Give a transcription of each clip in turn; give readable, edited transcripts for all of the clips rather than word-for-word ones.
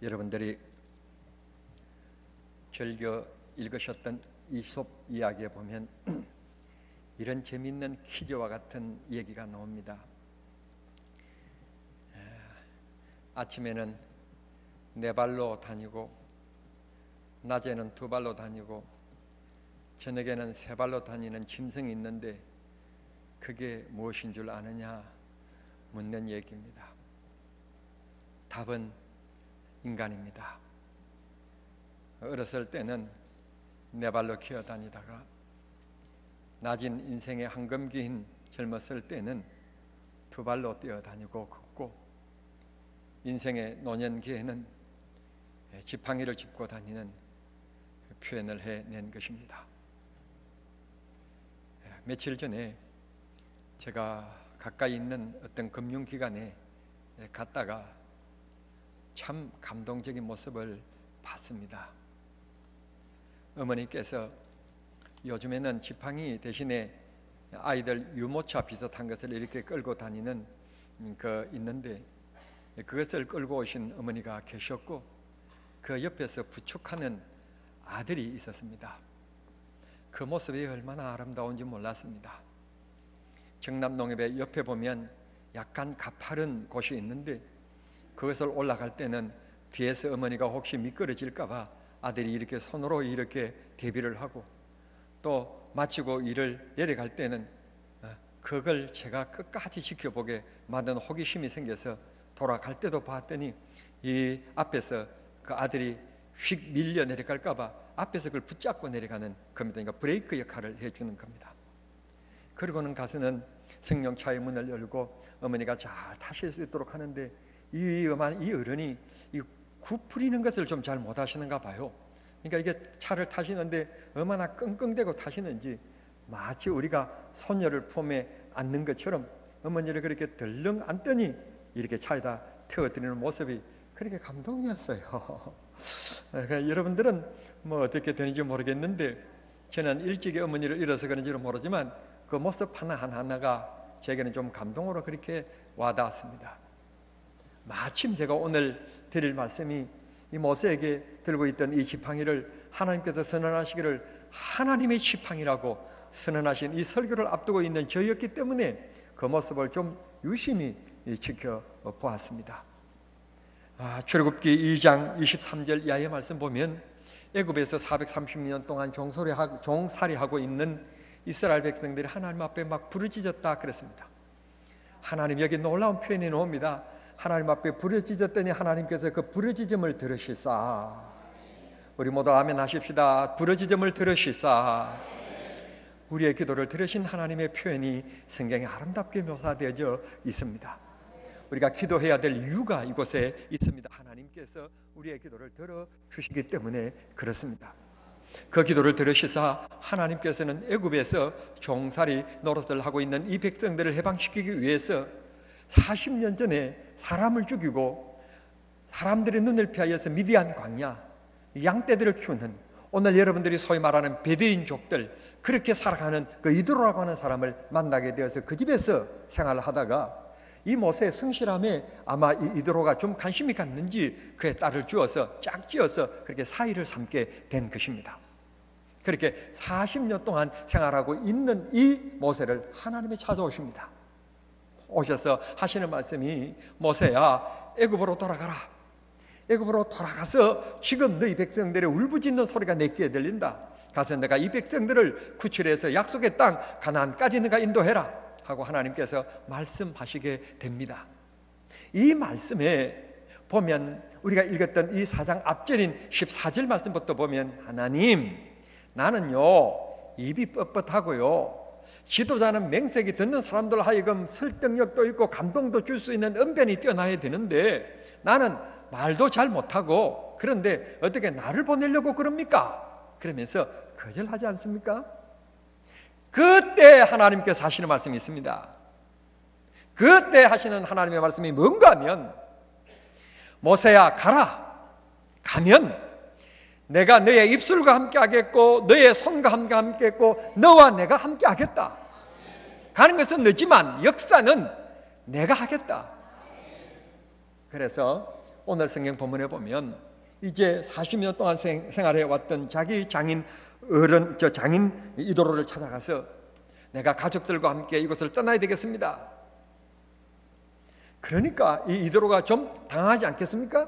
여러분들이 즐겨 읽으셨던 이솝 이야기에 보면 이런 재미있는 퀴즈와 같은 얘기가 나옵니다. 아침에는 네 발로 다니고, 낮에는 두 발로 다니고, 저녁에는 세 발로 다니는 짐승이 있는데 그게 무엇인 줄 아느냐 묻는 얘기입니다. 답은 인간입니다. 어렸을 때는 네 발로 기어 다니다가 낮은 인생의 황금기인 젊었을 때는 두 발로 뛰어다니고 걷고, 인생의 노년기에는 지팡이를 짚고 다니는 표현을 해낸 것입니다. 며칠 전에 제가 가까이 있는 어떤 금융기관에 갔다가 참 감동적인 모습을 봤습니다. 어머니께서 요즘에는 지팡이 대신에 아이들 유모차 비슷한 것을 이렇게 끌고 다니는 그 있는데, 그것을 끌고 오신 어머니가 계셨고 그 옆에서 부축하는 아들이 있었습니다. 그 모습이 얼마나 아름다운지 몰랐습니다. 정남농협의 옆에 보면 약간 가파른 곳이 있는데 그것을 올라갈 때는 뒤에서 어머니가 혹시 미끄러질까 봐 아들이 이렇게 손으로 이렇게 대비를 하고, 또 마치고 일을 내려갈 때는 그걸 제가 끝까지 지켜보게 만든 호기심이 생겨서 돌아갈 때도 봤더니 이 앞에서 그 아들이 휙 밀려 내려갈까 봐 앞에서 그걸 붙잡고 내려가는 겁니다. 그러니까 브레이크 역할을 해주는 겁니다. 그리고는 가서는 승용차의 문을 열고 어머니가 잘 타실 수 있도록 하는데 이 어른이 이 굽부리는 것을 좀 잘 못하시는가 봐요. 그러니까 이게 차를 타시는데 얼마나 끙끙대고 타시는지 마치 우리가 소녀를 품에 안는 것처럼 어머니를 그렇게 덜렁 안더니 이렇게 차에다 태워드리는 모습이 그렇게 감동이었어요. 그러니까 여러분들은 뭐 어떻게 되는지 모르겠는데 저는 일찍이 어머니를 잃어서 그런지는 모르지만 그 모습 하나하나가 제게는 좀 감동으로 그렇게 와닿았습니다. 마침 제가 오늘 드릴 말씀이 이 모세에게 들고 있던 이 지팡이를 하나님께서 선언하시기를 하나님의 지팡이라고 선언하신 이 설교를 앞두고 있는 저였기 때문에 그 모습을 좀 유심히 지켜보았습니다. 출애굽기 2장 23절 이하의 말씀 보면 애굽에서 430년 동안 종살이하고 있는 이스라엘 백성들이 하나님 앞에 막 부르짖었다 그랬습니다. 하나님 여기 놀라운 표현이 나옵니다. 하나님 앞에 부르짖었더니 하나님께서 그 부르짖음을 들으시사. 우리 모두 아멘 하십시다. 부르짖음을 들으시사. 우리의 기도를 들으신 하나님의 표현이 성경에 아름답게 묘사되어져 있습니다. 우리가 기도해야 될 이유가 이곳에 있습니다. 하나님께서 우리의 기도를 들어주시기 때문에 그렇습니다. 그 기도를 들으시사 하나님께서는 애굽에서 종살이 노릇을 하고 있는 이 백성들을 해방시키기 위해서 40년 전에 사람을 죽이고 사람들의 눈을 피하여서 미디안 광야 양떼들을 키우는, 오늘 여러분들이 소위 말하는 베두인족들, 그렇게 살아가는 그 이드로라고 하는 사람을 만나게 되어서 그 집에서 생활을 하다가 이 모세의 성실함에 아마 이 이드로가 좀 관심이 갔는지 그의 딸을 주어서 짝지어서 그렇게 사이를 삼게 된 것입니다. 그렇게 40년 동안 생활하고 있는 이 모세를 하나님이 찾아오십니다. 오셔서 하시는 말씀이 모세야 애굽으로 돌아가라. 애굽으로 돌아가서 지금 너희 백성들의 울부짖는 소리가 내 귀에 들린다. 가서 내가 이 백성들을 구출해서 약속의 땅 가나안까지 네가 인도해라 하고 하나님께서 말씀하시게 됩니다. 이 말씀에 보면 우리가 읽었던 이 4장 앞절인 14절 말씀부터 보면 하나님, 나는요 입이 뻣뻣하고요 지도자는 맹세기 듣는 사람들 하여금 설득력도 있고 감동도 줄 수 있는 언변이 뛰어나야 되는데 나는 말도 잘 못하고, 그런데 어떻게 나를 보내려고 그럽니까? 그러면서 거절하지 않습니까? 그때 하나님께서 하시는 말씀이 있습니다. 그때 하시는 하나님의 말씀이 뭔가 하면 모세야 가라. 가면 내가 너의 입술과 함께 하겠고 너의 손과 함께 하겠고 너와 내가 함께 하겠다. 가는 것은 늦지만 역사는 내가 하겠다. 그래서 오늘 성경 본문에 보면 이제 40년 동안 생활해 왔던 자기 장인 이도로를 찾아가서 내가 가족들과 함께 이곳을 떠나야 되겠습니다. 그러니까 이 이도로가 좀 당하지 않겠습니까?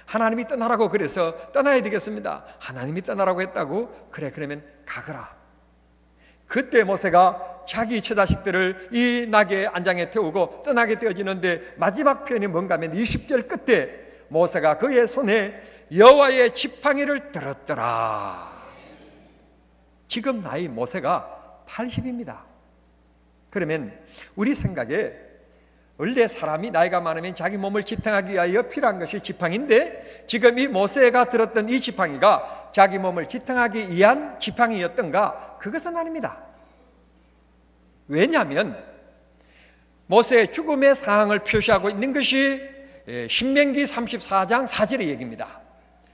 하나님이 떠나라고 그래서 떠나야 되겠습니다. 하나님이 떠나라고 했다고? 그래, 그러면 가거라. 그때 모세가 자기 처자식들을 이 나귀의 안장에 태우고 떠나게 되어지는데 마지막 표현이 뭔가 하면 20절 끝에 모세가 그의 손에 여호와의 지팡이를 들었더라. 지금 나이 모세가 80입니다. 그러면 우리 생각에 원래 사람이 나이가 많으면 자기 몸을 지탱하기 위하여 필요한 것이 지팡이인데 지금 이 모세가 들었던 이 지팡이가 자기 몸을 지탱하기 위한 지팡이였던가? 그것은 아닙니다. 왜냐하면 모세의 죽음의 상황을 표시하고 있는 것이 신명기 34장 4절의 얘기입니다.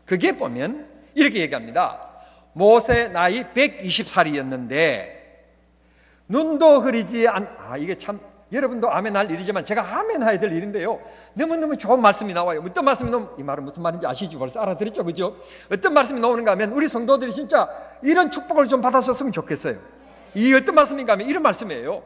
그게 보면 이렇게 얘기합니다. 모세 나이 120살이었는데 눈도 흐리지 이게 참 여러분도 아멘 할 일이지만 제가 아멘 해야 될 일인데요, 너무너무 좋은 말씀이 나와요. 어떤 말씀이 나오면, 이 말은 무슨 말인지 아시죠? 벌써 알아들었죠? 그죠? 어떤 말씀이 나오는가 하면 우리 성도들이 진짜 이런 축복을 좀 받았었으면 좋겠어요. 이 어떤 말씀인가 하면 이런 말씀이에요.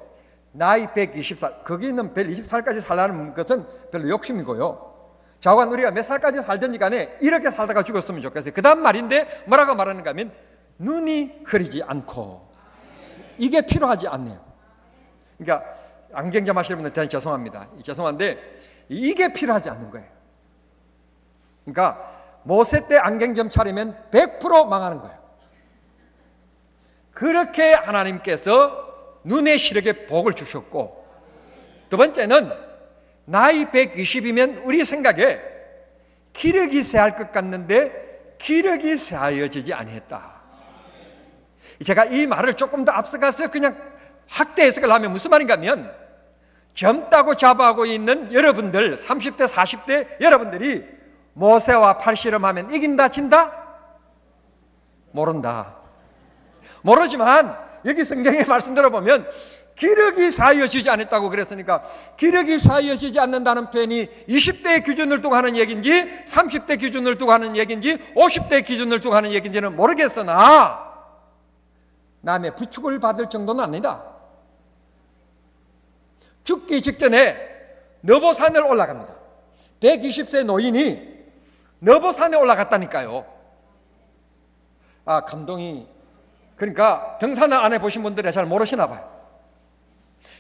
나이 120살, 거기는 120살까지 살라는 것은 별로 욕심이고요, 좌우간 우리가 몇 살까지 살든지 간에 이렇게 살다가 죽었으면 좋겠어요. 그 다음 말인데 뭐라고 말하는가 하면 눈이 흐리지 않고, 이게 필요하지 않네요. 그러니까 안경점 하시는 분들 대단히 죄송합니다. 죄송한데 이게 필요하지 않는 거예요. 그러니까 모세 때 안경점 차리면 100% 망하는 거예요. 그렇게 하나님께서 눈의 시력에 복을 주셨고, 두 번째는 나이 120이면 우리 생각에 기력이 새할 것 같는데 기력이 새하여지지 아니했다. 제가 이 말을 조금 더 앞서가서 그냥 확대 해석을 하면 무슨 말인가 하면, 젊다고 자부하고 있는 여러분들, 30대 40대 여러분들이 모세와 팔씨름하면 이긴다 진다? 모른다. 모르지만 여기 성경의 말씀대로 보면 기력이 사여지지 않았다고 그랬으니까 기력이 사여지지 않는다는 표현이 20대 기준을 두고 하는 얘기인지 30대 기준을 두고 하는 얘기인지 50대 기준을 두고 하는 얘기인지는 모르겠으나 남의 부축을 받을 정도는 아니다. 죽기 직전에 너보산을 올라갑니다. 120세 노인이 너보산에 올라갔다니까요. 감동이, 그러니까 등산을 안 해보신 분들이 잘 모르시나 봐요.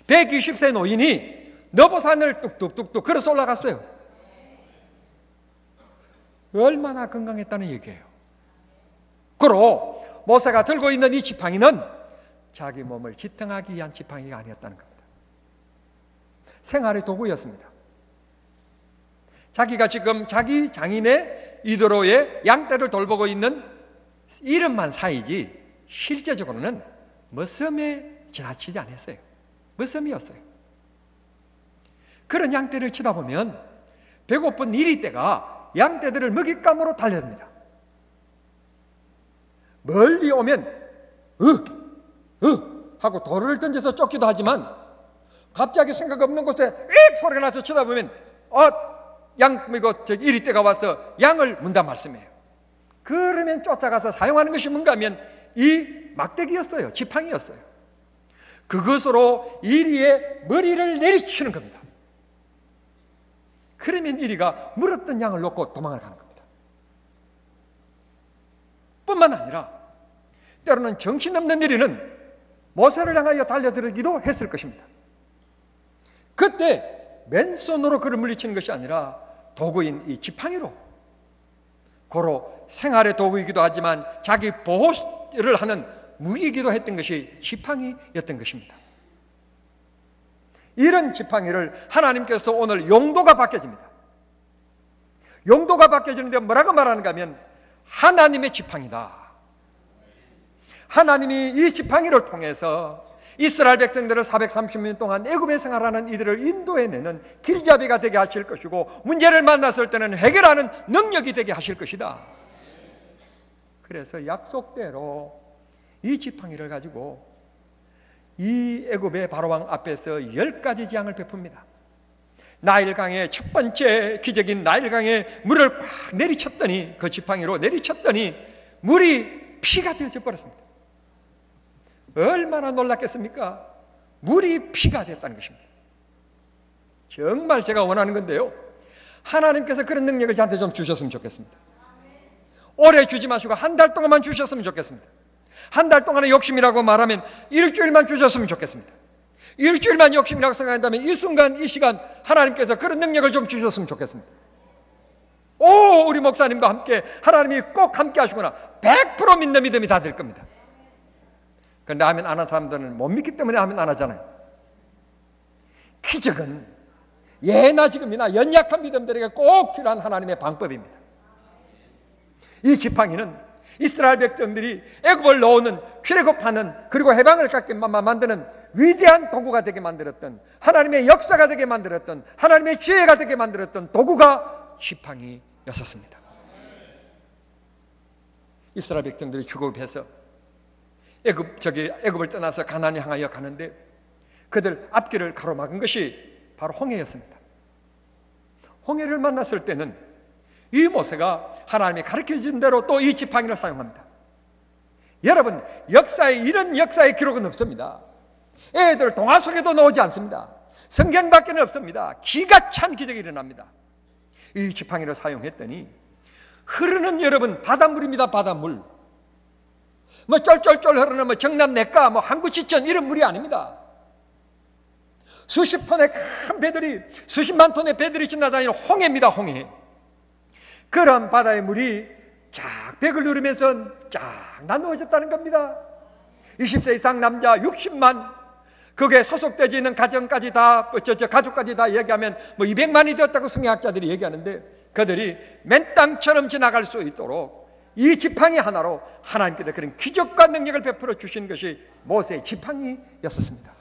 120세 노인이 너보산을 뚝뚝뚝뚝 걸어서 올라갔어요. 얼마나 건강했다는 얘기예요. 그리고 모세가 들고 있는 이 지팡이는 자기 몸을 지탱하기 위한 지팡이가 아니었다는 겁니다. 생활의 도구였습니다. 자기가 지금 자기 장인의 이도로의 양떼를 돌보고 있는 이름만 사이지 실제적으로는 머슴에 지나치지 않았어요. 머슴이었어요. 그런 양떼를 치다 보면 배고픈 이리떼가 양떼들을 먹잇감으로 달려듭니다. 멀리 오면 하고 돌을 던져서 쫓기도 하지만 갑자기 생각 없는 곳에 익 소리가 나서 쳐다보면 이리떼가 와서 양을 문단 말씀이에요. 그러면 쫓아가서 사용하는 것이 뭔가 하면 이 막대기였어요. 지팡이였어요. 그것으로 이리의 머리를 내리치는 겁니다. 그러면 이리가 물었던 양을 놓고 도망을 가는 겁니다. 뿐만 아니라 때로는 정신없는 이리는 모세를 향하여 달려들기도 했을 것입니다. 그때 맨손으로 그를 물리치는 것이 아니라 도구인 이 지팡이로, 고로 생활의 도구이기도 하지만 자기 보호를 하는 무기이기도 했던 것이 지팡이였던 것입니다. 이런 지팡이를 하나님께서 오늘 용도가 바뀌어집니다. 용도가 바뀌어지는데 뭐라고 말하는가 하면 하나님의 지팡이다. 하나님이 이 지팡이를 통해서 이스라엘 백성들을 430년 동안 애굽에 생활하는 이들을 인도해내는 길잡이가 되게 하실 것이고, 문제를 만났을 때는 해결하는 능력이 되게 하실 것이다. 그래서 약속대로 이 지팡이를 가지고 이 애굽의 바로왕 앞에서 10가지 재앙을 베풉니다. 나일강의 첫 번째 기적인 나일강에 물을 꽉 내리쳤더니, 그 지팡이로 내리쳤더니 물이 피가 되어져 버렸습니다. 얼마나 놀랐겠습니까? 물이 피가 됐다는 것입니다. 정말 제가 원하는 건데요, 하나님께서 그런 능력을 저한테 좀 주셨으면 좋겠습니다. 오래 주지 마시고 한 달 동안만 주셨으면 좋겠습니다. 한 달 동안의 욕심이라고 말하면 일주일만 주셨으면 좋겠습니다. 일주일만 욕심이라고 생각한다면 이 순간 이 시간 하나님께서 그런 능력을 좀 주셨으면 좋겠습니다. 오, 우리 목사님과 함께 하나님이 꼭 함께 하시구나, 100% 믿는 믿음이 다 될 겁니다. 그런데 아멘 안 하는 사람들은 못 믿기 때문에 아멘 안 하잖아요. 기적은 예나 지금이나 연약한 믿음들에게 꼭 필요한 하나님의 방법입니다. 이 지팡이는 이스라엘 백성들이 애굽을 놓는, 출애굽하는, 그리고 해방을 갖게 만드는 위대한 도구가 되게 만들었던, 하나님의 역사가 되게 만들었던, 하나님의 지혜가 되게 만들었던 도구가 지팡이였었습니다. 이스라엘 백성들이 출애굽해서 애굽을 떠나서 가나안을 향하여 가는데 그들 앞길을 가로막은 것이 바로 홍해였습니다. 홍해를 만났을 때는 이 모세가 하나님이 가르쳐준 대로 또 이 지팡이를 사용합니다. 여러분, 역사에 이런 역사의 기록은 없습니다. 애들 동화 속에도 나오지 않습니다. 성경 밖에는 없습니다. 기가 찬 기적이 일어납니다. 이 지팡이를 사용했더니 흐르는, 여러분, 바닷물입니다. 바닷물. 뭐 쫄쫄쫄 흐르는 뭐 정남내과, 뭐 항구지천 이런 물이 아닙니다. 수십 톤의 큰 배들이, 수십만 톤의 배들이 지나다니는 홍해입니다. 홍해. 그런 바다의 물이 쫙 벽을 누르면서 쫙 나누어졌다는 겁니다. 20세 이상 남자 60만, 거기에 소속되어 있는 가정까지 다, 가족까지 다 얘기하면 뭐 200만이 되었다고 성경학자들이 얘기하는데, 그들이 맨 땅처럼 지나갈 수 있도록 이 지팡이 하나로 하나님께서 그런 기적과 능력을 베풀어 주신 것이 모세의 지팡이였었습니다.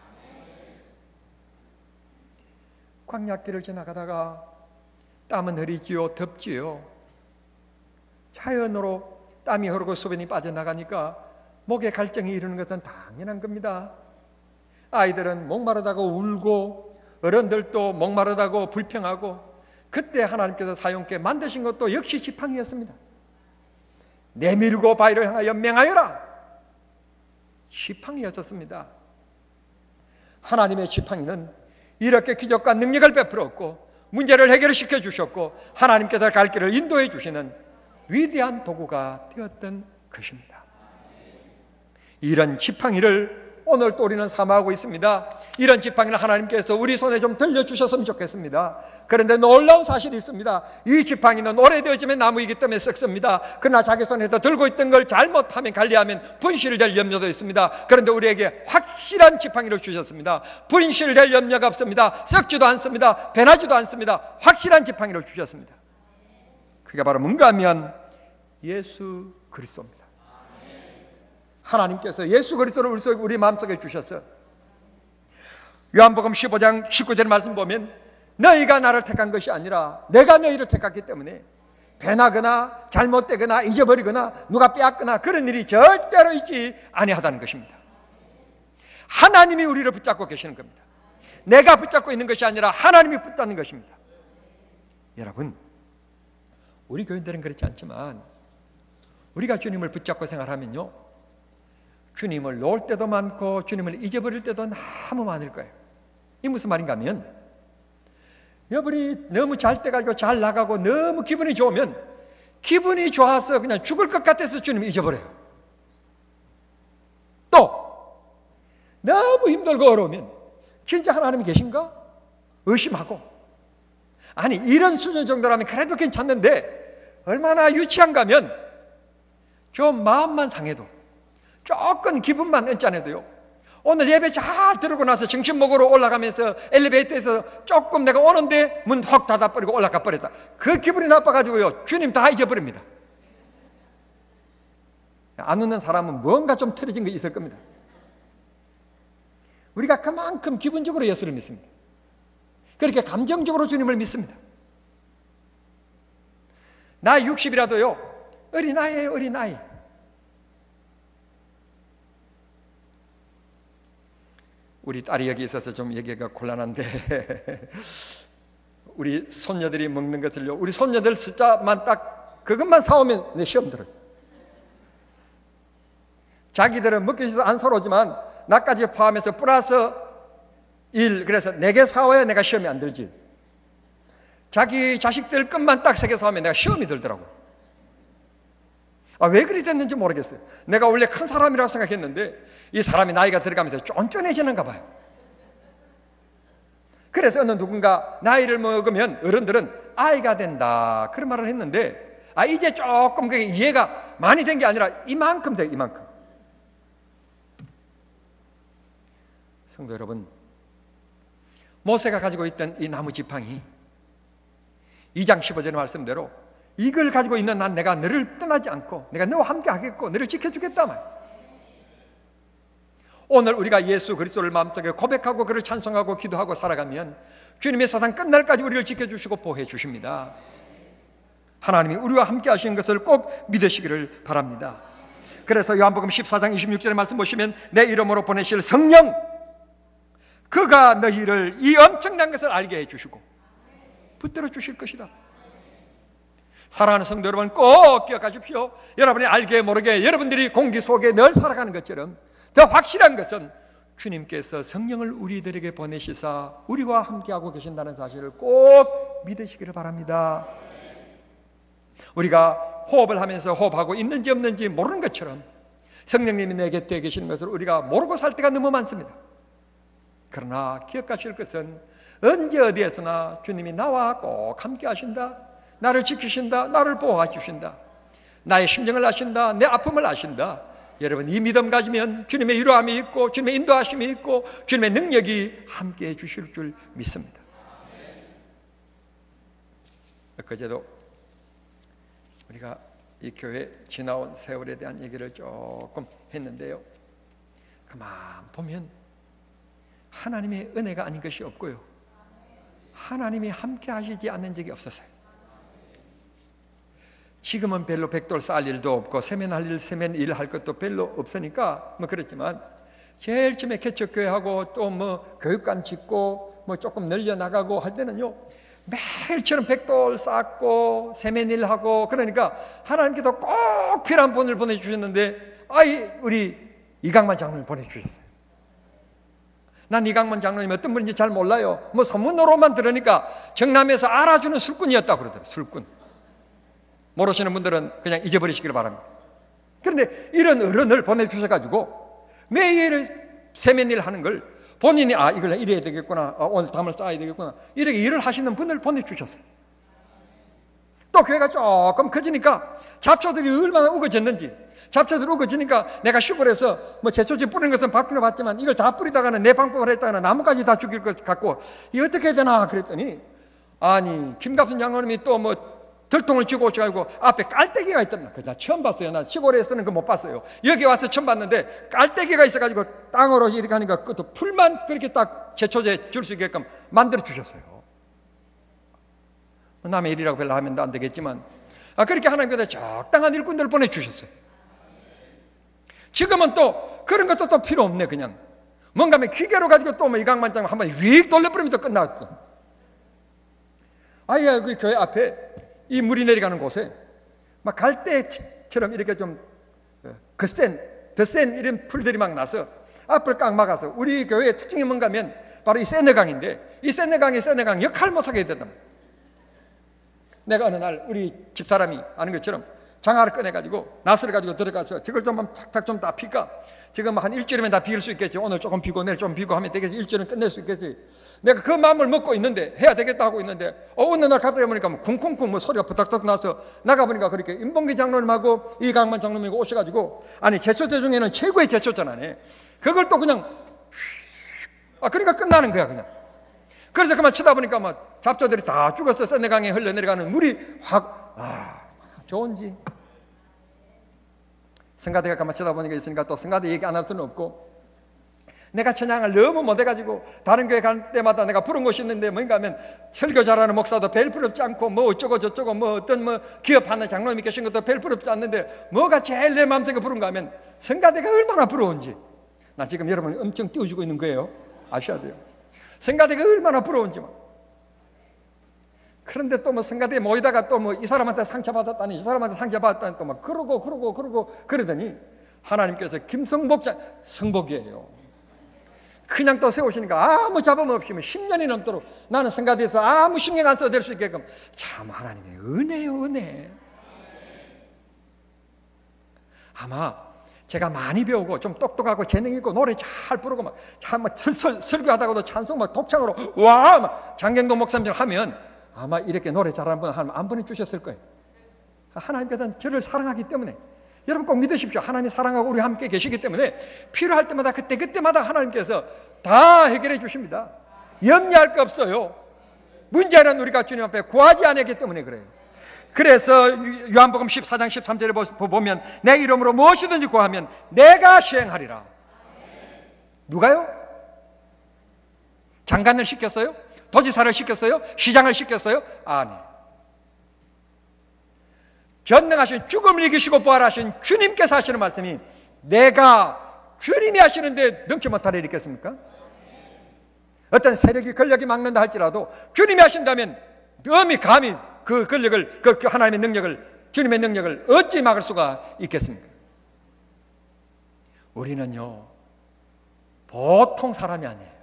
광야길을 지나가다가 땀은 흐리지요, 덥지요. 자연으로 땀이 흐르고 수분이 빠져나가니까 목에 갈증이 이르는 것은 당연한 겁니다. 아이들은 목마르다고 울고, 어른들도 목마르다고 불평하고, 그때 하나님께서 사용케 만드신 것도 역시 지팡이였습니다. 내밀고 바위를 향하여 맹하여라, 지팡이였었습니다. 하나님의 지팡이는 이렇게 기적과 능력을 베풀었고 문제를 해결시켜 주셨고 하나님께서 갈 길을 인도해 주시는 위대한 도구가 되었던 것입니다. 이런 지팡이를 오늘 또 우리는 사모하고 있습니다. 이런 지팡이를 하나님께서 우리 손에 좀 들려주셨으면 좋겠습니다. 그런데 놀라운 사실이 있습니다. 이 지팡이는 오래되어지면 나무이기 때문에 썩습니다. 그러나 자기 손에서 들고 있던 걸 잘못하면, 관리하면 분실될 염려도 있습니다. 그런데 우리에게 확실한 지팡이를 주셨습니다. 분실될 염려가 없습니다. 썩지도 않습니다. 변하지도 않습니다. 확실한 지팡이를 주셨습니다. 그게 바로 뭔가 하면 예수 그리스도입니다. 하나님께서 예수 그리스도를 우리 마음속에 주셨어요. 요한복음 15장 19절 말씀 보면 너희가 나를 택한 것이 아니라 내가 너희를 택했기 때문에 변하거나 잘못되거나 잊어버리거나 누가 빼앗거나 그런 일이 절대로 있지 아니하다는 것입니다. 하나님이 우리를 붙잡고 계시는 겁니다. 내가 붙잡고 있는 것이 아니라 하나님이 붙잡는 것입니다. 여러분, 우리 교인들은 그렇지 않지만 우리가 주님을 붙잡고 생활하면요, 주님을 놓을 때도 많고 주님을 잊어버릴 때도 너무 많을 거예요. 이 무슨 말인가 하면, 여러분이 너무 잘 돼가지고 잘 나가고 너무 기분이 좋으면 기분이 좋아서 그냥 죽을 것 같아서 주님을 잊어버려요. 또 너무 힘들고 어려우면 진짜 하나님이 계신가? 의심하고, 아니 이런 수준 정도라면 그래도 괜찮는데 얼마나 유치한가 하면 좀 마음만 상해도, 조금 기분만 언짢아도요, 오늘 예배 잘 들으고 나서 점심 먹으러 올라가면서 엘리베이터에서 조금 내가 오는데 문 확 닫아버리고 올라가 버렸다. 그 기분이 나빠가지고요, 주님 다 잊어버립니다. 안 웃는 사람은 뭔가 좀 틀어진 게 있을 겁니다. 우리가 그만큼 기분적으로 예수를 믿습니다. 그렇게 감정적으로 주님을 믿습니다. 나이 60이라도요 어린아이예요, 어린아이. 우리 딸이 여기 있어서 좀 얘기가 곤란한데 우리 손녀들이 먹는 것들요, 우리 손녀들 숫자만 딱 그것만 사오면 내 시험 들어요. 자기들은 먹기 싫어서 안 사오지만 나까지 포함해서 플러스 1, 그래서 4개 사와야 내가 시험이 안 들지. 자기 자식들 것만 딱 3개 사오면 내가 시험이 들더라고요. 왜 그리 됐는지 모르겠어요. 내가 원래 큰 사람이라고 생각했는데 이 사람이 나이가 들어가면서 쫀쫀해지는가 봐요. 그래서 어느 누군가 나이를 먹으면 어른들은 아이가 된다 그런 말을 했는데, 이제 조금 그게 이해가 많이 된 게 아니라 이만큼 돼요. 이만큼. 성도 여러분, 모세가 가지고 있던 이 나무 지팡이, 2장 15절의 말씀대로 이걸 가지고 있는 난 내가 너를 떠나지 않고 내가 너와 함께 하겠고 너를 지켜주겠다 말. 오늘 우리가 예수 그리스도를 마음속에 고백하고 그를 찬송하고 기도하고 살아가면 주님의 사상 끝날까지 우리를 지켜주시고 보호해 주십니다. 하나님이 우리와 함께 하시는 것을 꼭 믿으시기를 바랍니다. 그래서 요한복음 14장 26절의 말씀 보시면 내 이름으로 보내실 성령, 그가 너희를 이 엄청난 것을 알게 해주시고 붙들어 주실 것이다. 사랑하는 성도 여러분, 꼭 기억하십시오. 여러분이 알게 모르게 여러분들이 공기 속에 늘 살아가는 것처럼 더 확실한 것은 주님께서 성령을 우리들에게 보내시사 우리와 함께하고 계신다는 사실을 꼭 믿으시기를 바랍니다. 우리가 호흡을 하면서 호흡하고 있는지 없는지 모르는 것처럼 성령님이 내 곁에 계시는 것을 우리가 모르고 살 때가 너무 많습니다. 그러나 기억하실 것은 언제 어디에서나 주님이 나와 꼭 함께 하신다, 나를 지키신다, 나를 보호해 주신다, 나의 심정을 아신다, 내 아픔을 아신다. 여러분, 이 믿음 가지면 주님의 위로함이 있고 주님의 인도하심이 있고 주님의 능력이 함께해 주실 줄 믿습니다. 엊그제도 우리가 이 교회 지나온 세월에 대한 얘기를 조금 했는데요, 가만 보면 하나님의 은혜가 아닌 것이 없고요, 하나님이 함께 하시지 않는 적이 없었어요. 지금은 별로 백돌 쌓을 일도 없고 세면할 일, 세면 일 할 것도 별로 없으니까 그렇지만 제일 처음에 개척교회하고 또 교육관 짓고 조금 늘려나가고 할 때는요, 매일처럼 백돌 쌓고 세면 일 하고, 그러니까 하나님께서 꼭 필요한 분을 보내주셨는데 우리 이강만 장로님 보내주셨어요. 난 이강만 장로님 어떤 분인지 잘 몰라요. 소문으로만 들으니까 정남에서 알아주는 술꾼이었다고 그러더라고요. 술꾼. 모르시는 분들은 그냥 잊어버리시기를 바랍니다. 그런데 이런 어른을 보내주셔가지고 매일 세면일 하는 걸 본인이 이걸 이래야 되겠구나, 오늘 담을 쌓아야 되겠구나, 이렇게 일을 하시는 분을 보내주셨어요. 또 교회가 조금 커지니까 잡초들이 얼마나 우거졌는지, 잡초들이 우거지니까 내가 시골에서 제초제 뿌리는 것은 바꾸려 봤지만 이걸 다 뿌리다가는 내 방법을 했다가는 나무까지 다 죽일 것 같고 이거 어떻게 해야 되나 그랬더니, 김갑순 장로님이 또 들통을 쥐고 오셔가지고 앞에 깔때기가 있더라. 나 처음 봤어요. 나 시골에서는 그거 못 봤어요. 여기 와서 처음 봤는데 깔때기가 있어가지고 땅으로 이렇게 하니까 그 풀만 그렇게 딱 제초제 줄 수 있게끔 만들어 주셨어요. 남의 일이라고 별로 하면 안 되겠지만 그렇게 하나님께서 적당한 일꾼들을 보내주셨어요. 지금은 또 그런 것도 또 필요 없네. 그냥 뭔가 기계로 가지고 또 이강만장 한번 휙 돌려버리면서 끝났어. 그 교회 앞에 이 물이 내려가는 곳에 막 갈대처럼 이렇게 좀 더 센 이런 풀들이 막 나서 앞을 꽉 막아서, 우리 교회의 특징이 뭔가 하면 바로 이 세너강인데, 이 세너강 역할 못하게 된다. 내가 어느 날 우리 집사람이 아는 것처럼 장화를 꺼내가지고 나스를 가지고 들어가서 저걸 좀 탁탁 좀 다 필까? 지금 한 일주일이면 다 비울 수 있겠지. 오늘 조금 비고 내일 좀 비고 하면 되겠지. 일주일은 끝낼 수 있겠지. 내가 그 마음을 먹고 있는데, 해야 되겠다 하고 있는데 어느 날 갑자기 보니까 쿵쿵쿵 소리가 부탁탁 나서 나가보니까 그렇게 임봉기 장로님하고 이강만 장로님이 오셔가지고, 제초제 중에는 최고의 제초잖아요. 그걸 또 그냥 그러니까 끝나는 거야 그냥. 그래서 그만 쳐다보니까 잡초들이 다 죽어서 썬내강에 흘러내려가는 물이 확 좋은지. 성가대가 가만 쳐다보니까 있으니까 또 성가대 얘기 안 할 수는 없고, 내가 찬양을 너무 못해가지고 다른 교회 갈 때마다 내가 부른 곳이 있는데 뭔가 하면 설교 잘하는 목사도 별 부럽지 않고 어쩌고 저쩌고 어떤 기업하는 장로님이 계신 것도 별 부럽지 않는데 뭐가 제일 내 마음속에 부른가 하면 성가대가 얼마나 부러운지. 나 지금 여러분을 엄청 띄워주고 있는 거예요. 아셔야 돼요. 성가대가 얼마나 부러운지. 그런데 또 뭐 성가대에 모이다가 또 뭐 이 사람한테 상처받았다니 이 사람한테 상처받았다니 또 막 그러더니 하나님께서 김성복장 성복이에요. 그냥 또 세우시니까 아무 잡음 없이 10년이 넘도록 나는 성가대에서 아무 신경 안 써도 될 수 있게끔. 참 하나님의 은혜요, 은혜. 아마 제가 많이 배우고 좀 똑똑하고 재능 있고 노래 잘 부르고 막 참 설교하다가도 찬송 막 독창으로 와 막 장경동 목사님처럼 하면 아마 이렇게 노래 잘하는 분 하나님 안 보내주셨을 거예요. 하나님께서는 저를 사랑하기 때문에, 여러분 꼭 믿으십시오. 하나님이 사랑하고 우리 함께 계시기 때문에 필요할 때마다 그때마다 하나님께서 다 해결해 주십니다. 염려할 거 없어요. 문제는 우리가 주님 앞에 구하지 않았기 때문에 그래요. 그래서 요한복음 14장 13절에 보면 내 이름으로 무엇이든지 구하면 내가 시행하리라. 누가요? 장관을 시켰어요? 도지사를 시켰어요? 시장을 시켰어요? 아니. 전능하신 죽음을 이기시고 부활하신 주님께서 하시는 말씀이 내가 주님이 하시는데 넘지 못하리 있겠습니까? 어떤 세력이 권력이 막는다 할지라도 주님이 하신다면 엄히 감히 그 권력을, 그 하나님의 능력을, 주님의 능력을 어찌 막을 수가 있겠습니까? 우리는요 보통 사람이 아니에요.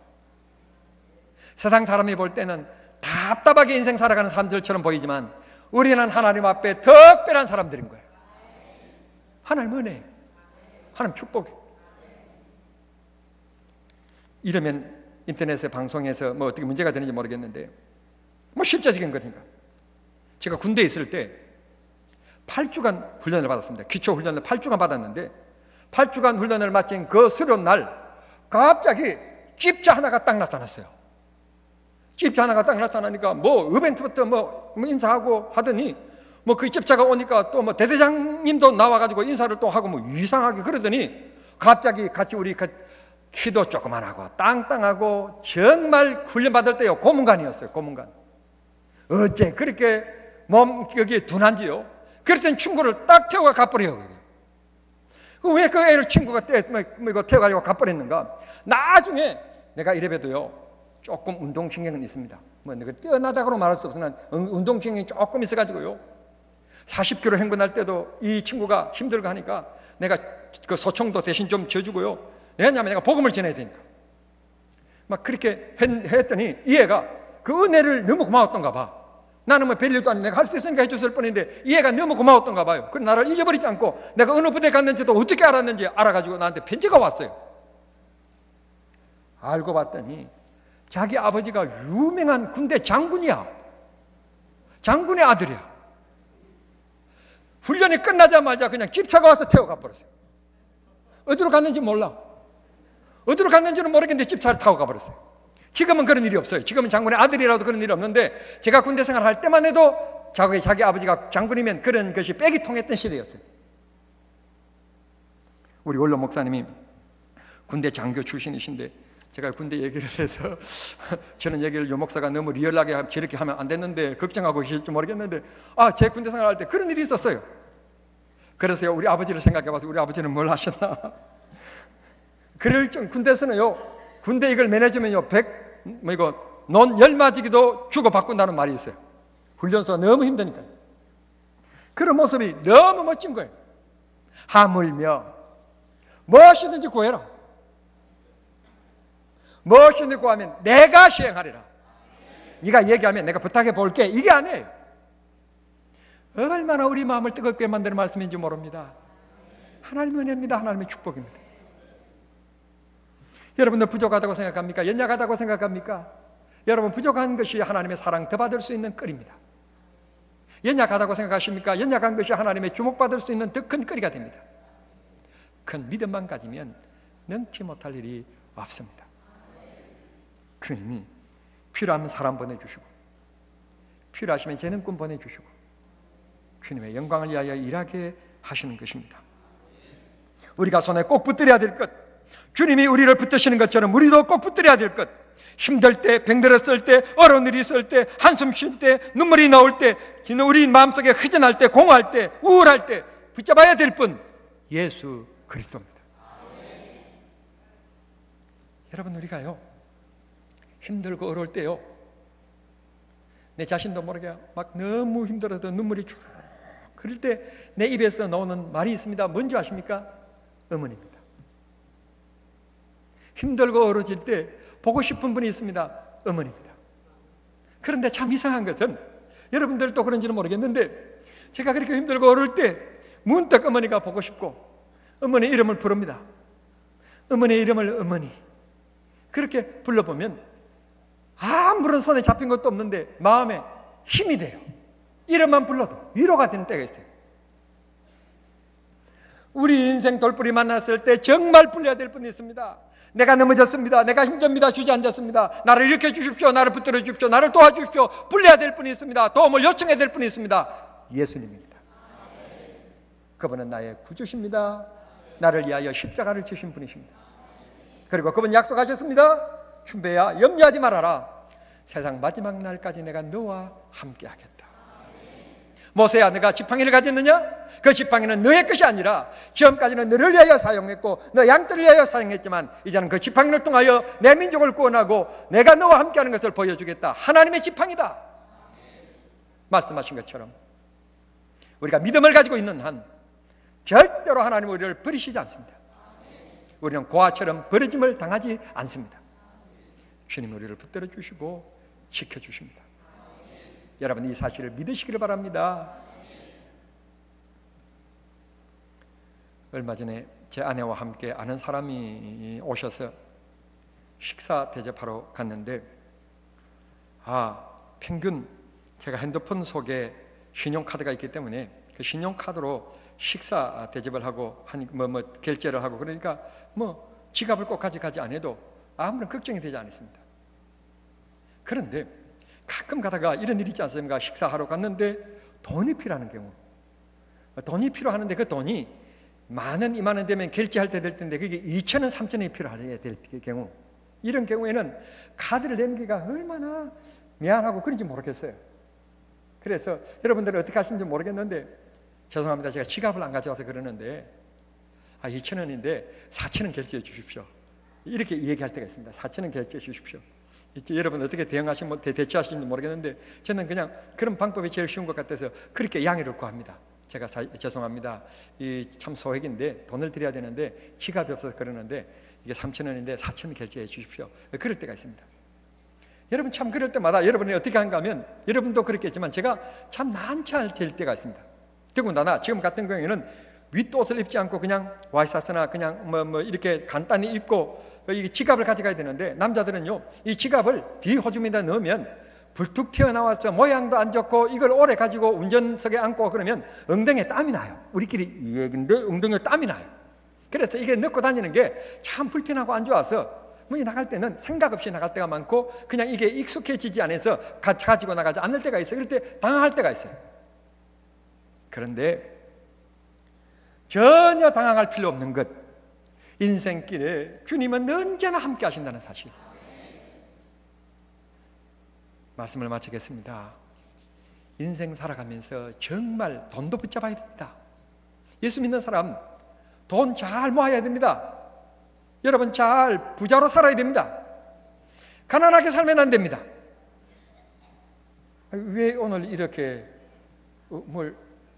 세상 사람이 볼 때는 답답하게 인생 살아가는 사람들처럼 보이지만 우리는 하나님 앞에 특별한 사람들인 거예요. 하나님 은혜예요. 하나님 축복이에요. 이러면 인터넷에 방송에서 뭐 어떻게 문제가 되는지 모르겠는데 뭐 실제적인 거니까 제가 군대에 있을 때 8주간 훈련을 받았습니다. 기초 훈련을 8주간 받았는데 8주간 훈련을 마친 그 수련 날 갑자기 집자 하나가 딱 나타났어요. 집자 하나가 딱 나타나니까 뭐 이벤트부터 뭐 인사하고 하더니 뭐 그 집자가 오니까 또 뭐 대대장님도 나와가지고 인사를 또 하고 뭐 이상하게 그러더니 갑자기 같이 우리 키도 조그만하고 땅땅하고 정말 훈련 받을 때요 고문관이었어요. 고문관. 어째 그렇게 여기 둔한지요? 그랬더니 친구를 딱 태워가 가버려요. 왜 그 애를 친구가 태워가지고 가버렸는가? 나중에 내가 이래봬도요 조금 운동신경은 있습니다. 뭐 내가 뛰어나다고 말할 수 없으나 운동신경이 조금 있어가지고요 40km 행군할 때도 이 친구가 힘들고 하니까 내가 그 소총도 대신 좀 져주고요. 왜냐하면 내가 복음을 전해야 되니까. 막 그렇게 했더니 이 애가 그 은혜를 너무 고마웠던가 봐. 나는 뭐 별일도 아니고 내가 할 수 있으니까 해줬을 뿐인데 이 애가 너무 고마웠던가 봐요. 그래서 나를 잊어버리지 않고 내가 어느 부대에 갔는지도 어떻게 알았는지 알아가지고 나한테 편지가 왔어요. 알고 봤더니 자기 아버지가 유명한 군대 장군이야. 장군의 아들이야. 훈련이 끝나자마자 그냥 집차가 와서 태워가 버렸어요. 어디로 갔는지 몰라. 어디로 갔는지는 모르겠는데 집차를 타고 가버렸어요. 지금은 그런 일이 없어요. 지금은 장군의 아들이라도 그런 일이 없는데 제가 군대 생활할 때만 해도 자기 아버지가 장군이면 그런 것이 빼기 통했던 시대였어요. 우리 원로 목사님이 군대 장교 출신이신데 제가 군대 얘기를 해서 저는 얘기를 요 목사가 너무 리얼하게 저렇게 하면 안 됐는데 걱정하고 계실지 모르겠는데 제 군대 생활할 때 그런 일이 있었어요. 그래서 우리 아버지를 생각해봐서 우리 아버지는 뭘 하셨나? 그럴 정 군대에서는요 군대 이걸 매니지면요 논 열맞이기도 주고받고나는 말이 있어요. 훈련소 너무 힘드니까. 그런 모습이 너무 멋진 거예요. 하물며 무엇이든지 구해라. 무엇이든지 구하면 내가 시행하리라. 네가 얘기하면 내가 부탁해 볼게. 이게 아니에요. 얼마나 우리 마음을 뜨겁게 만드는 말씀인지 모릅니다. 하나님의 은혜입니다. 하나님의 축복입니다. 여러분들 부족하다고 생각합니까? 연약하다고 생각합니까? 여러분 부족한 것이 하나님의 사랑 더 받을 수 있는 끓입니다. 연약하다고 생각하십니까? 연약한 것이 하나님의 주목받을 수 있는 더 큰 끓이가 됩니다. 큰 믿음만 가지면 능치 못할 일이 없습니다. 주님이 필요하면 사람 보내주시고 필요하시면 재능꾼 보내주시고 주님의 영광을 위하여 일하게 하시는 것입니다. 우리가 손에 꼭 붙들어야 될 것, 주님이 우리를 붙드시는 것처럼 우리도 꼭 붙들어야 될 것, 힘들 때, 병들었을 때, 어려운 일이 있을 때, 한숨 쉴 때, 눈물이 나올 때, 우리 마음속에 허전할 때, 공허할 때, 우울할 때 붙잡아야 될 분, 예수 그리스도입니다. 여러분 우리가요 힘들고 어려울 때요 내 자신도 모르게 막 너무 힘들어서 눈물이 쭉 그럴 때 내 입에서 나오는 말이 있습니다. 뭔지 아십니까? 어머니입니다. 힘들고 어려질 때 보고 싶은 분이 있습니다. 어머니입니다. 그런데 참 이상한 것은 여러분들도 그런지는 모르겠는데 제가 그렇게 힘들고 어려울 때 문득 어머니가 보고 싶고 어머니 이름을 부릅니다. 어머니 이름을 어머니 그렇게 불러보면 아무런 손에 잡힌 것도 없는데 마음에 힘이 돼요. 이름만 불러도 위로가 되는 때가 있어요. 우리 인생 돌뿌리 만났을 때 정말 불러야 될 분이 있습니다. 내가 넘어졌습니다. 내가 힘듭니다. 주저앉았습니다. 나를 일으켜 주십시오. 나를 붙들어 주십시오. 나를 도와주십시오. 불러야 될 분이 있습니다. 도움을 요청해야 될 분이 있습니다. 예수님입니다. 그분은 나의 구주십니다. 나를 위하여 십자가를 지신 분이십니다. 그리고 그분 약속하셨습니다. 춘배야 염려하지 말아라. 세상 마지막 날까지 내가 너와 함께 하겠다. 모세야 너가 지팡이를 가졌느냐? 그 지팡이는 너의 것이 아니라 지금까지는 너를 위하여 사용했고 너 양떼를 위하여 사용했지만 이제는 그 지팡이를 통하여 내 민족을 구원하고 내가 너와 함께하는 것을 보여주겠다. 하나님의 지팡이다. 말씀하신 것처럼 우리가 믿음을 가지고 있는 한 절대로 하나님은 우리를 버리시지 않습니다. 우리는 고아처럼 버려짐을 당하지 않습니다. 주님 우리를 붙들어 주시고 지켜주십니다. 여러분 이 사실을 믿으시기를 바랍니다. 얼마 전에 제 아내와 함께 아는 사람이 오셔서 식사 대접하러 갔는데 평균 제가 핸드폰 속에 신용카드가 있기 때문에 그 신용카드로 식사 대접을 하고 결제를 하고 그러니까 지갑을 꼭 가져가지 않아도 아무런 걱정이 되지 않습니다. 그런데 가끔 가다가 이런 일이 있지 않습니까? 식사하러 갔는데 돈이 필요한 경우 돈이 필요하는데 그 돈이 10,000원, 20,000원 되면 결제할 때 될 텐데 그게 2,000원, 3,000원이 필요해야 될 경우 이런 경우에는 카드를 내기가 얼마나 미안하고 그런지 모르겠어요. 그래서 여러분들은 어떻게 하시는지 모르겠는데 죄송합니다. 제가 지갑을 안 가져와서 그러는데 2,000원인데 4,000원 결제해 주십시오. 이렇게 얘기할 때가 있습니다. 4,000원 결제해 주십시오. 여러분 어떻게 대처하시는지 모르겠는데 저는 그냥 그런 방법이 제일 쉬운 것 같아서 그렇게 양해를 구합니다. 제가 죄송합니다. 참 소액인데 돈을 드려야 되는데 지갑이 없어서 그러는데 이게 3,000원인데 4,000원 결제해 주십시오. 그럴 때가 있습니다. 여러분 참 그럴 때마다 여러분이 어떻게 하는가 하면 여러분도 그렇겠지만 제가 참 난처할 때가 있습니다. 더군다나 지금 같은 경우에는 윗옷을 입지 않고 그냥 와이셔츠나 그냥 이렇게 간단히 입고 이 지갑을 가져가야 되는데 남자들은요 이 지갑을 뒤 호주머니에다 넣으면 불뚝 튀어나와서 모양도 안 좋고 이걸 오래 가지고 운전석에 앉고 그러면 엉덩이에 땀이 나요. 우리끼리 이 얘기인데 엉덩이에 땀이 나요. 그래서 이게 넣고 다니는 게 참 불편하고 안 좋아서 나갈 때는 생각 없이 나갈 때가 많고 그냥 이게 익숙해지지 않아서 가지고 나가지 않을 때가 있어요. 그럴 때 당황할 때가 있어요. 그런데 전혀 당황할 필요 없는 것, 인생길에 주님은 언제나 함께 하신다는 사실. 말씀을 마치겠습니다. 인생 살아가면서 정말 돈도 붙잡아야 됩니다. 예수 믿는 사람 돈 잘 모아야 됩니다. 여러분 잘 부자로 살아야 됩니다. 가난하게 살면 안 됩니다. 왜 오늘 이렇게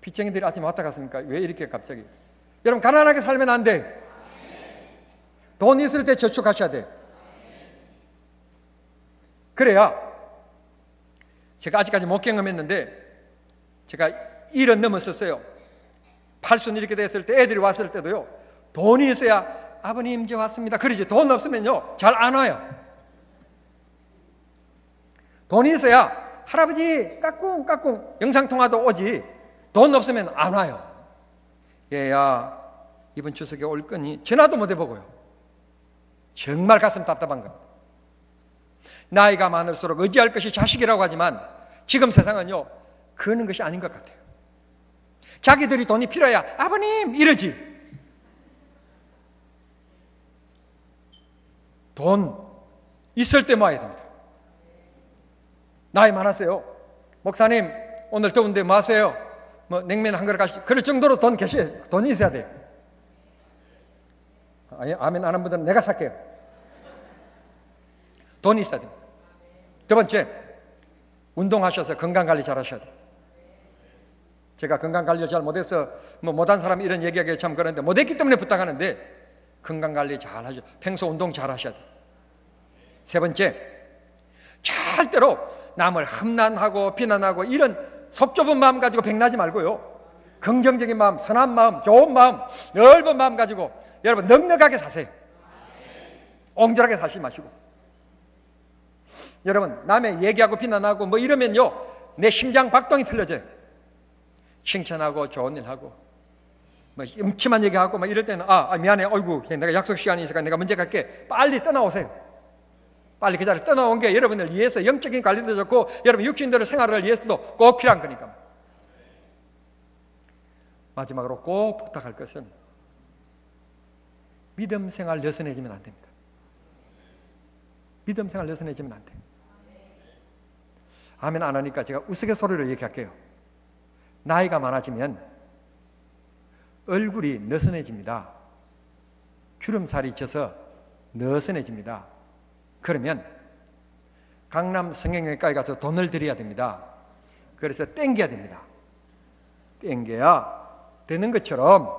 빚쟁이들이 아침에 왔다 갔습니까? 왜 이렇게 갑자기? 여러분 가난하게 살면 안 돼. 돈 있을 때 저축하셔야 돼. 그래야 제가 아직까지 못 경험했는데 제가 1은 넘었었어요. 8순 이렇게 됐을 때 애들이 왔을 때도요 돈이 있어야 아버님 이제 왔습니다 그러지 돈 없으면요 잘 안 와요. 돈이 있어야 할아버지 까꿍까꿍 영상통화도 오지 돈 없으면 안 와요. 얘야 이번 추석에 올 거니 전화도 못 해보고요. 정말 가슴 답답한 것. 나이가 많을수록 의지할 것이 자식이라고 하지만 지금 세상은요 그러는 것이 아닌 것 같아요. 자기들이 돈이 필요해야 아버님 이러지. 돈 있을 때 모아야 됩니다. 나이 많았어요. 목사님 오늘 더운데 뭐 하세요? 냉면 한 그릇 가시죠. 그럴 정도로 돈이 있어야 돼요. 아멘 안 한 분들은 내가 살게요. 돈이 있어야 됩니다. 두 번째, 운동하셔서 건강관리 잘하셔야 돼요. 제가 건강관리를 잘 못해서 못한 사람이 이런 얘기하기 참 그런데 못했기 때문에 부탁하는데 건강관리 잘하셔. 평소 운동 잘하셔야 돼요. 세 번째, 절대로 남을 험난하고 비난하고 이런 속 좁은 마음 가지고 백나지 말고요, 긍정적인 마음, 선한 마음, 좋은 마음, 넓은 마음 가지고 여러분 넉넉하게 사세요. 옹졸하게 사시지 마시고. 여러분 남의 얘기하고 비난하고 이러면요 내 심장 박동이 틀려져요. 칭찬하고 좋은 일 하고 음침한 얘기하고 이럴 때는 미안해, 어이구 내가 약속 시간이 있으니까 내가 먼저 갈게, 빨리 떠나오세요. 빨리 그 자리에 떠나온 게 여러분을 위해서 영적인 관리도 좋고 여러분 육신대로 생활을 위해서도 꼭 필요한 거니까. 마지막으로 꼭 부탁할 것은 믿음 생활 느슨해지면 안 됩니다. 믿음 생활 느슨해지면 안 돼요. 아멘 안 하니까 제가 우스갯소리로 얘기할게요. 나이가 많아지면 얼굴이 느슨해집니다. 주름살이 져서 느슨해집니다. 그러면 강남 성형외과에 가서 돈을 들여야 됩니다. 그래서 땡겨야 됩니다. 땡겨야 되는 것처럼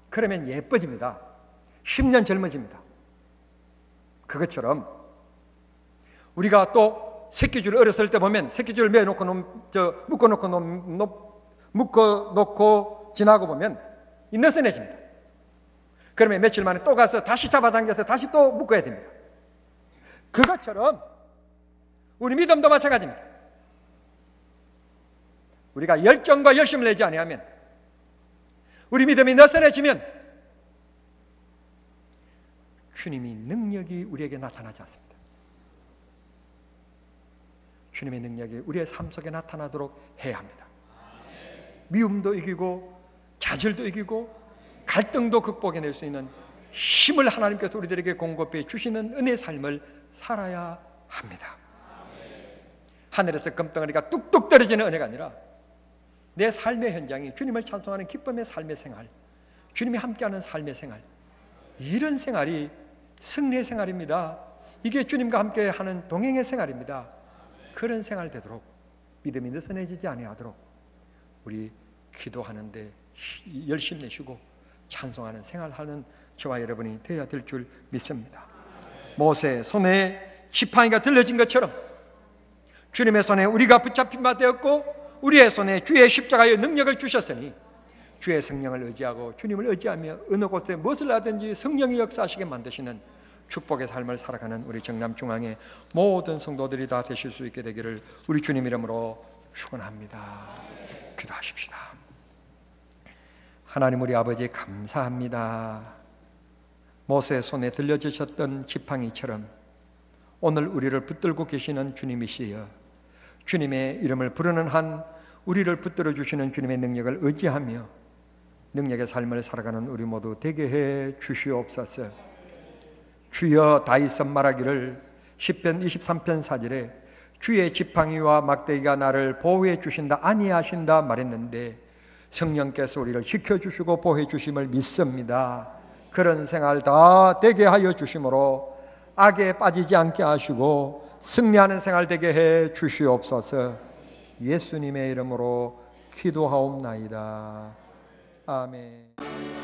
그러면 예뻐집니다. 10년 젊어집니다. 그것처럼 우리가 또 새끼줄 어렸을 때 보면 새끼줄 묶어놓고 지나고 보면 느슨해집니다. 그러면 며칠 만에 또 가서 다시 잡아당겨서 다시 또 묶어야 됩니다. 그것처럼 우리 믿음도 마찬가지입니다. 우리가 열정과 열심을 내지 아니하면, 우리 믿음이 느슨해지면 주님의 능력이 우리에게 나타나지 않습니다. 주님의 능력이 우리의 삶 속에 나타나도록 해야 합니다. 미움도 이기고 좌절도 이기고 갈등도 극복해낼 수 있는 힘을 하나님께서 우리들에게 공급해 주시는 은혜의 삶을 살아야 합니다. 하늘에서 금덩어리가 뚝뚝 떨어지는 은혜가 아니라 내 삶의 현장이 주님을 찬송하는 기쁨의 삶의 생활, 주님이 함께하는 삶의 생활, 이런 생활이 승리의 생활입니다. 이게 주님과 함께하는 동행의 생활입니다. 그런 생활 되도록, 믿음이 느슨해지지 아니하도록 우리 기도하는데 열심 내시고 찬송하는 생활하는 저와 여러분이 되어야 될 줄 믿습니다. 모세의 손에 지팡이가 들려진 것처럼 주님의 손에 우리가 붙잡힌 바 되었고 우리의 손에 주의 십자가의 능력을 주셨으니 주의 성령을 의지하고 주님을 의지하며 어느 곳에 무엇을 하든지 성령이 역사하시게 만드시는 축복의 삶을 살아가는 우리 정남중앙의 모든 성도들이 다 되실 수 있게 되기를 우리 주님 이름으로 축원합니다. 기도하십시다. 하나님 우리 아버지 감사합니다. 모세의 손에 들려주셨던 지팡이처럼 오늘 우리를 붙들고 계시는 주님이시여, 주님의 이름을 부르는 한 우리를 붙들어 주시는 주님의 능력을 의지하며 능력의 삶을 살아가는 우리 모두 되게 해 주시옵소서. 주여, 다윗 말하기를 시편 23편 4절에 주의 지팡이와 막대기가 나를 보호해 주신다 아니하신다 말했는데 성령께서 우리를 지켜주시고 보호해 주심을 믿습니다. 그런 생활 다 되게 하여 주심으로 악에 빠지지 않게 하시고 승리하는 생활 되게 해 주시옵소서. 예수님의 이름으로 기도하옵나이다. 아멘.